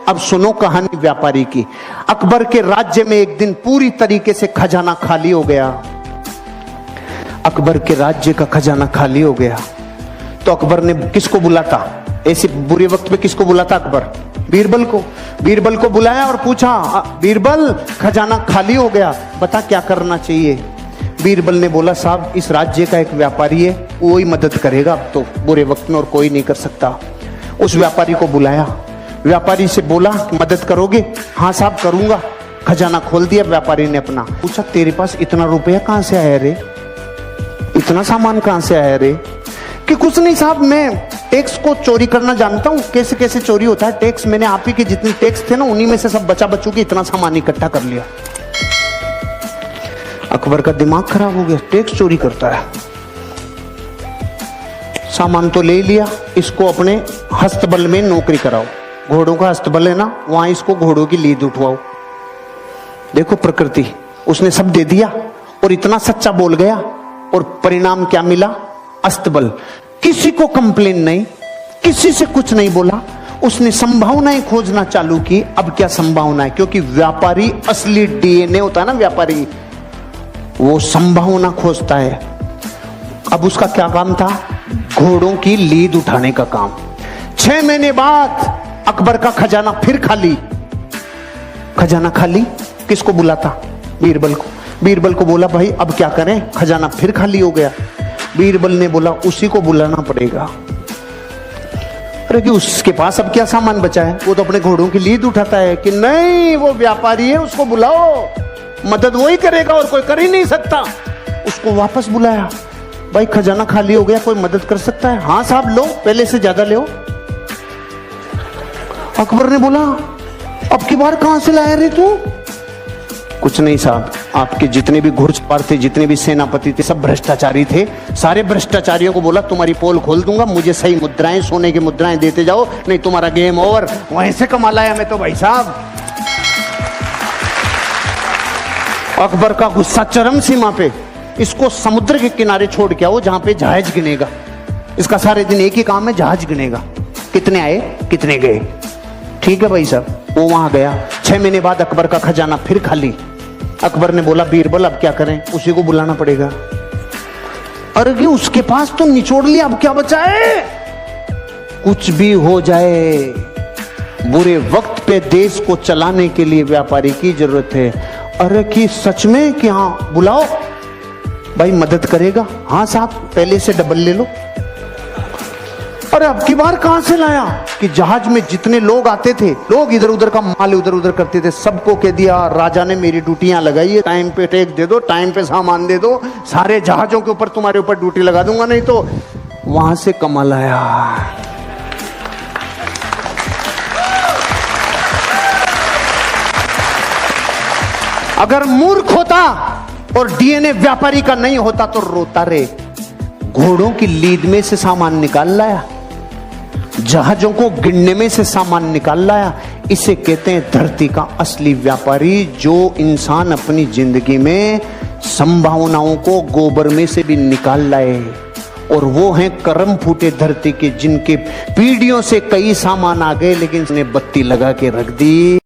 अब सुनो कहानी व्यापारी की। अकबर के राज्य में एक दिन पूरी तरीके से खजाना खाली हो गया। अकबर के राज्य का खजाना खाली हो गया तो अकबर ने किसको बुलाता, ऐसे बुरे वक्त में किसको बुलाता अकबर? बीरबल को। बीरबल को बुलाया और पूछा, बीरबल खजाना खाली हो गया, बता क्या करना चाहिए? बीरबल ने बोला, साहब इस राज्य का एक व्यापारी है, वो ही मदद करेगा अब तो बुरे वक्त में, और कोई नहीं कर सकता। उस व्यापारी को बुलाया, व्यापारी से बोला मदद करोगे? हाँ साहब करूंगा। खजाना खोल दिया व्यापारी ने अपना। पूछा, तेरे पास इतना रुपया कहां से आया रे, इतना सामान कहां से आया रे? कि कुछ नहीं साहब, मैं टैक्स को चोरी करना जानता हूं, कैसे कैसे चोरी होता है टैक्स, मैंने आप ही के जितने टैक्स थे ना उन्हीं में से सब बचा बचू के इतना सामान इकट्ठा कर लिया। अकबर का दिमाग खराब हो गया, टैक्स चोरी करता है। सामान तो ले लिया, इसको अपने हस्तबल में नौकरी कराओ, घोड़ों का हस्तबल है ना, वहां इसको घोड़ों की लीद उठवाओ। देखो प्रकृति, उसने सब दे दिया और इतना सच्चा बोल गया, और परिणाम क्या मिला? अस्तबल। किसी को कंप्लेन नहीं, किसी से कुछ नहीं बोला, उसने संभावनाएं खोजना चालू की। अब क्या संभावना है? क्योंकि व्यापारी असली डीएनए होता है ना, व्यापारी वो संभावना खोजता है। अब उसका क्या काम था? घोड़ों की लीद उठाने का काम। 6 महीने बाद अकबर का खजाना फिर खाली। खजाना खाली, किसको बुलाता? बीरबल को। बीरबल को बोला, भाई अब क्या करें, खजाना फिर खाली हो गया। बीरबल ने बोला, उसी को बुलाना पड़ेगा। अरे कि उसके पास अब क्या सामान बचा है, वो तो अपने घोड़ों की लीद उठाता है। कि नहीं, वो व्यापारी है, उसको बुलाओ, मदद वो ही करेगा और कोई कर ही नहीं सकता। उसको वापस बुलाया, भाई खजाना खाली हो गया, कोई मदद कर सकता है? हाँ साहब लो, पहले से ज्यादा लो। अकबर ने बोला, अब की बार कहां से लाया रे तू? कुछ नहीं साहब, आपके जितने भी घुड़सवार थे, जितने भी सेनापति थे, सब भ्रष्टाचारी थे। सारे भ्रष्टाचारियों को बोला तुम्हारी पोल खोल दूंगा, मुझे सही मुद्राएं, सोने की मुद्राएं देते जाओ, नहीं तुम्हारा गेम ओवर। वहीं से कमा लाया मैं तो भाई साहब। अकबर का गुस्सा चरम सीमा पे। इसको समुद्र के किनारे छोड़ के आओ जहां पे जहाज गिनेगा। इसका सारे दिन एक ही काम है, जहाज गिनेगा, कितने आए कितने गए। ठीक है भाई साहब, वो वहां गया। 6 महीने बाद अकबर का खजाना फिर खाली। अकबर ने बोला, बीरबल अब क्या करें? उसी को बुलाना पड़ेगा। अरे उसके पास तो निचोड़ लिया, अब क्या बचा है? कुछ भी हो जाए, बुरे वक्त पे देश को चलाने के लिए व्यापारी की जरूरत है। अरे कि सच में कि हाँ बुलाओ, भाई मदद करेगा? हाँ साहब, पहले से डबल ले लो। अरे अब की बार कहां से लाया? कि जहाज में जितने लोग आते थे, लोग इधर उधर का माल इधर उधर करते थे, सबको कह दिया राजा ने मेरी ड्यूटियां लगाई है, टाइम पे टैक्स दे दो, टाइम पे सामान दे दो, सारे जहाजों के ऊपर तुम्हारे ऊपर ड्यूटी लगा दूंगा, नहीं तो। वहां से कमाल आया। अगर मूर्ख होता और डीएनए व्यापारी का नहीं होता तो रोता रे। घोड़ों की लीद में से सामान निकाल लाया, जहाजों को गिनने में से सामान निकाल लाया। इसे कहते हैं धरती का असली व्यापारी, जो इंसान अपनी जिंदगी में संभावनाओं को गोबर में से भी निकाल लाए। और वो हैं करम फूटे धरती के, जिनके पीढ़ियों से कई सामान आ गए लेकिन उसने बत्ती लगा के रख दी।